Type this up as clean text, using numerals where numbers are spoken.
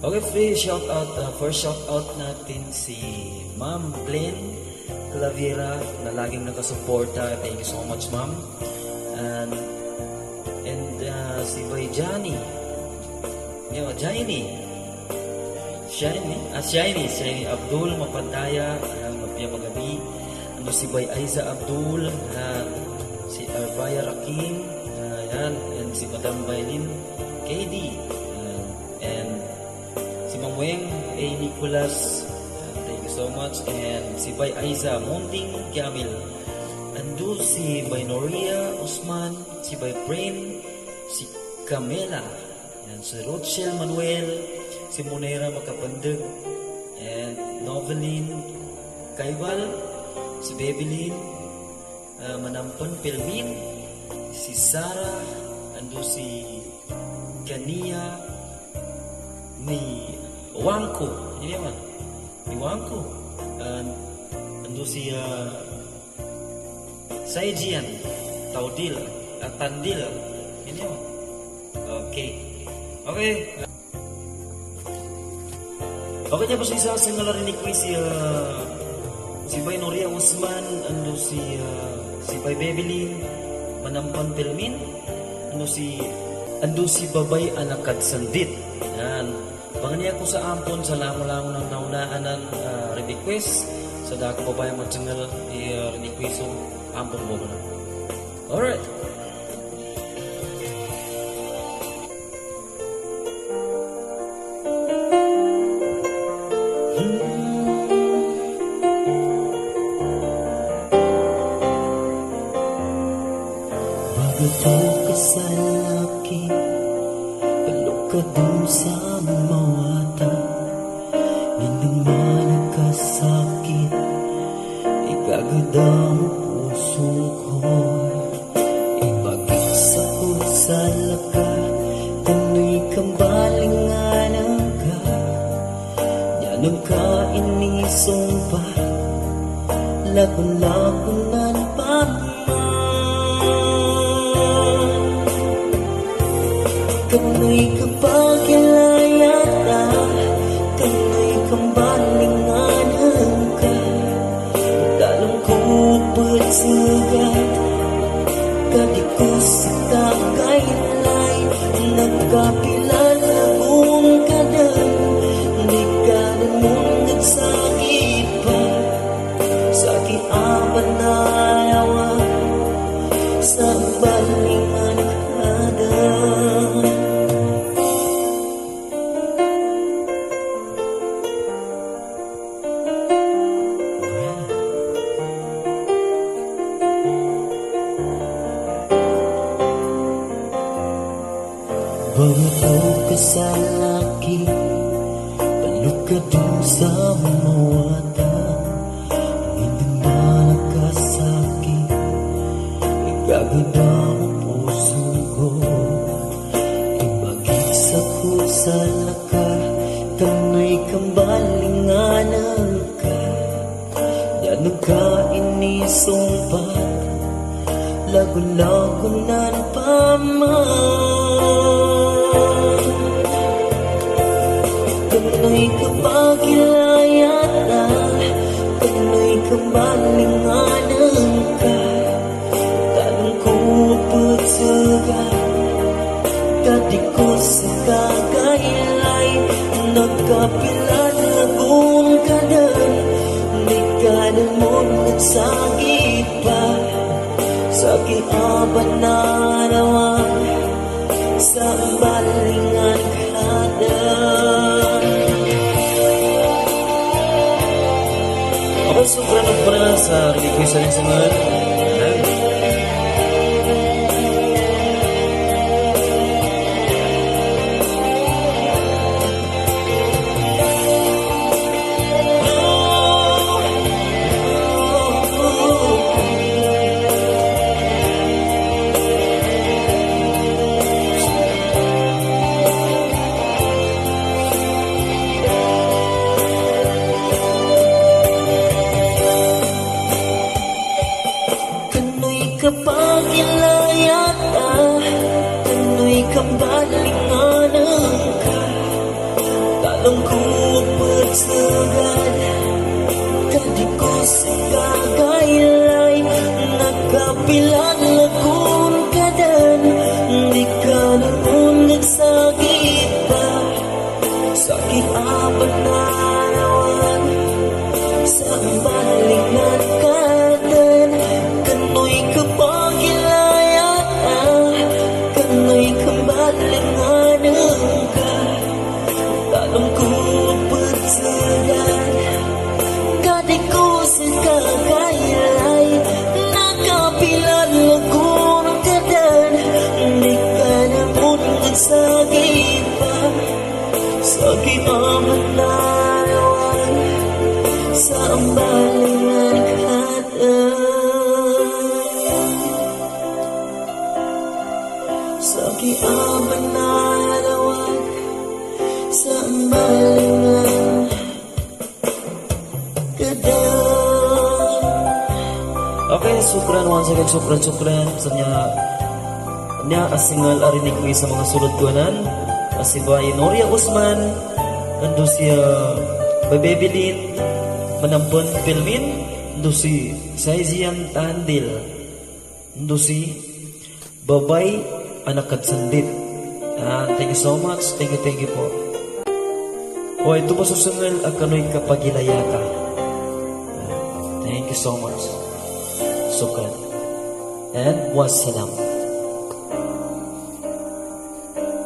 Okay, free shout out, first shout out natin si Ma'am Glenn Claviera na laging nakasuporta. Thank you so much, Ma'am. And si Bay Johnny. Shiny Abdul Mapantaya, Mapia Magabi. Ano si Bay Aiza Abdul, si Arbaya Rakim, and si Madam Bailin KD, and si Mang Weng A. Nicolas, thank you so much, and si Bay Aiza Munting Kiamil, ando si Bay Noria Usman, si Bay Brain, si Camela, and si Rochelle Manuel, si Monera Makapandag, and Noveline Kaibal, si Babylin Manampan Pelmin, si Sarah, ando si Kania ni Wangko, ini man, ni Wangko, ando si Saijian Taudil Tandil, ini man. Okay, tapos isa sa nalarinig ko si Bay Noria Usman, ando si Bay Babylin Manampan Pelmin, ando si Babay Anakad Sandit. Yan. Panganiya ko sa ampon sa lango-lango ng naunaan ng request sa dako babay mo channel request so ampon mo na. Alright. Bago ka sa laki, palok ka dun sa mawata. Hindi man nagkasakit, igagada mo pusong ko. Ibagis ako sa laka, kano'y kambalinganan ka. Yanong ka inisong pa, lagon-lagonan pa. Kano'y kapagilayata, kano'y kambalinganan ka. Dalang ko pagsagat, kadiko sa kakailay. Nagkapilala kong kadan, di ka namang nagsakit pa. Sa kiaman na yawa, sa balingan kadan. Bago ka sa laki, palok ka dun sa mawata. Hindi na nakasakit, igagada mo puso ko. Ibagis ako sa laka, kano'y kambalinganan ka. Yanong ka inisumpat, lagon-lagonan pa man. Kano'y kapagilayata, kano'y kambalinganan ka. Tanong ko pagsagat, kadiko sa kakailay. Nagkapilala kong kadan, di ka namang nagsakit pa. Sa kiaban na naman, sa balingan kadan. Ako sobrang nagpala sa request rin sa mga Talong ko pagsagal, kadi ko sa kagaylay, nagkapilan lakon kadan, di ka noon nagsagit pa, sa kiaban na nawan, sa balingan kadan, kano'y kapagilayan, kano'y kabalingan ka. Talong ko pagsagal, kadi ko sa kagaylay, nakapilan lakon kadan, di ka naman nagsagit pa, sa kiaman na nawan, sa balingan kadan, sa kiaman na nawan, sa balingan kadan. Okay, sukran once again, sukran sa niya asingal arinig ko sa mga sulod kuanan. Si Bay Noria Usman, ando siya Bay Bebelin, Manampon Pelmin, ando si Saizian Tandil, ando si Babay Anak Sandit. Thank you so much, thank you po. O ito po susungal akano'y kapagilayata. Thank you so much. Sukran. And wassalam.